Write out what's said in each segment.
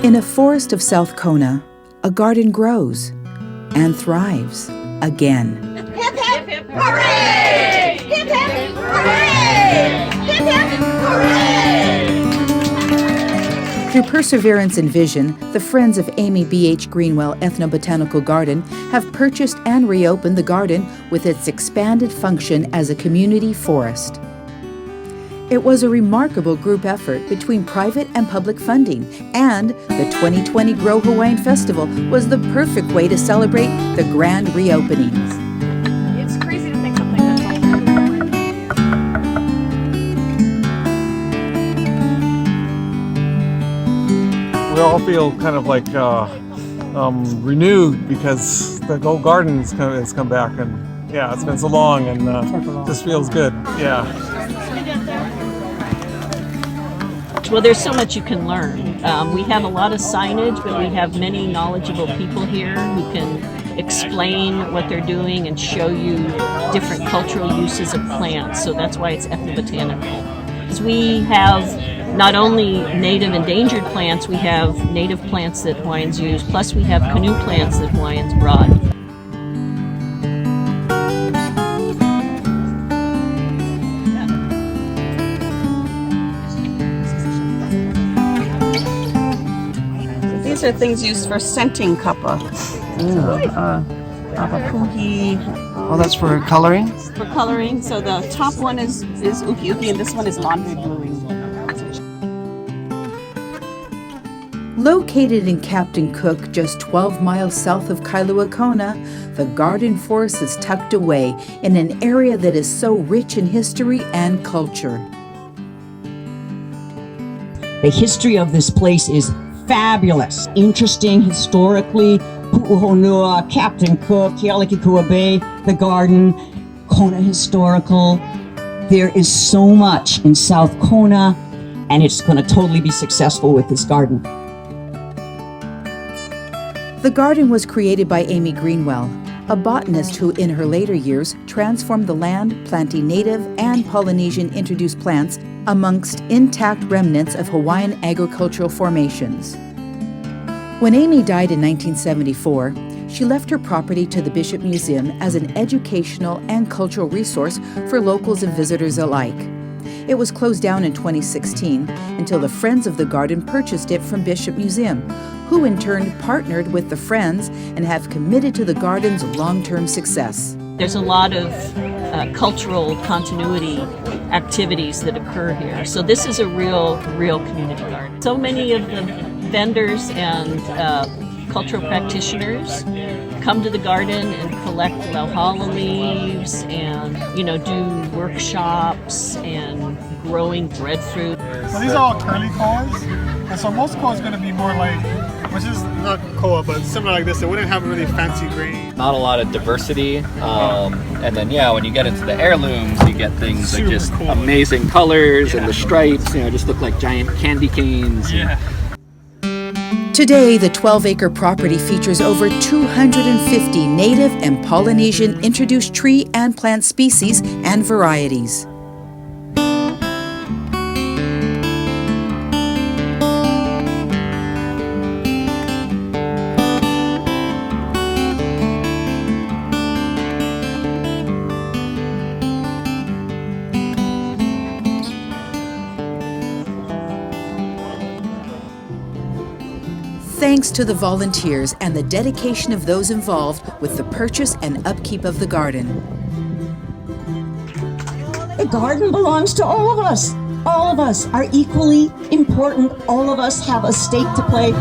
In a forest of South Kona, a garden grows and thrives again. Hip hip hooray! Hip hip hooray! Hip hip hooray! Through perseverance and vision, the Friends of Amy B.H. Greenwell Ethnobotanical Garden have purchased and reopened the garden with its expanded function as a community forest. It was a remarkable group effort between private and public funding, and the 2020 Grow Hawaiian Festival was the perfect way to celebrate the grand reopenings. It's crazy to think something that's all We all feel kind of like renewed because the whole garden has come back, and yeah, it's been so long, and just feels good. Yeah. Well, there's so much you can learn. We have a lot of signage, but we have many knowledgeable people here who can explain what they're doing and show you different cultural uses of plants. So that's why it's ethnobotanical. Because we have not only native endangered plants, we have native plants that Hawaiians use, plus we have canoe plants that Hawaiians brought. These are things used for scenting kapa. Apapuhi. Oh, that's for coloring? For coloring. So the top one is uki uki, and this one is laundry bluing. Located in Captain Cook, just 12 miles south of Kailua Kona, the garden forest is tucked away in an area that is so rich in history and culture. The history of this place is fabulous, interesting historically. Pu'uhonua, Captain Cook, Kealakekua Bay, the garden, Kona Historical. There is so much in South Kona, and it's going to totally be successful with this garden. The garden was created by Amy Greenwell, a botanist who in her later years transformed the land, planting native and Polynesian introduced plants amongst intact remnants of Hawaiian agricultural formations. When Amy died in 1974, she left her property to the Bishop Museum as an educational and cultural resource for locals and visitors alike. It was closed down in 2016 until the Friends of the Garden purchased it from Bishop Museum, who in turn partnered with the Friends and have committed to the garden's long-term success. There's a lot of cultural continuity activities that occur here. So this is a real community garden. So many of the vendors and cultural practitioners come to the garden and collect lauhala leaves and, do workshops and growing breadfruit. So these are all curly koas, and so most koa is going to be more like, which is not koa, but similar like this. It wouldn't have a really fancy grain. Not a lot of diversity, and then when you get into the heirlooms, you get things like just cool, amazing colors and the stripes. Just look like giant candy canes. Yeah. Today, the 12-acre property features over 250 native and Polynesian introduced tree and plant species and varieties. Thanks to the volunteers and the dedication of those involved with the purchase and upkeep of the garden. The garden belongs to all of us. All of us are equally important. All of us have a stake to play.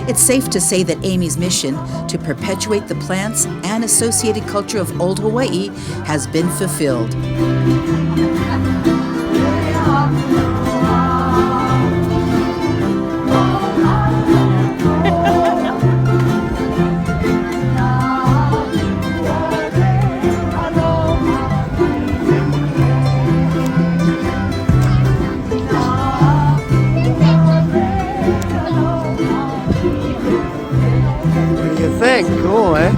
It's safe to say that Amy's mission to perpetuate the plants and associated culture of Old Hawaii has been fulfilled. What do you think? Cool, eh?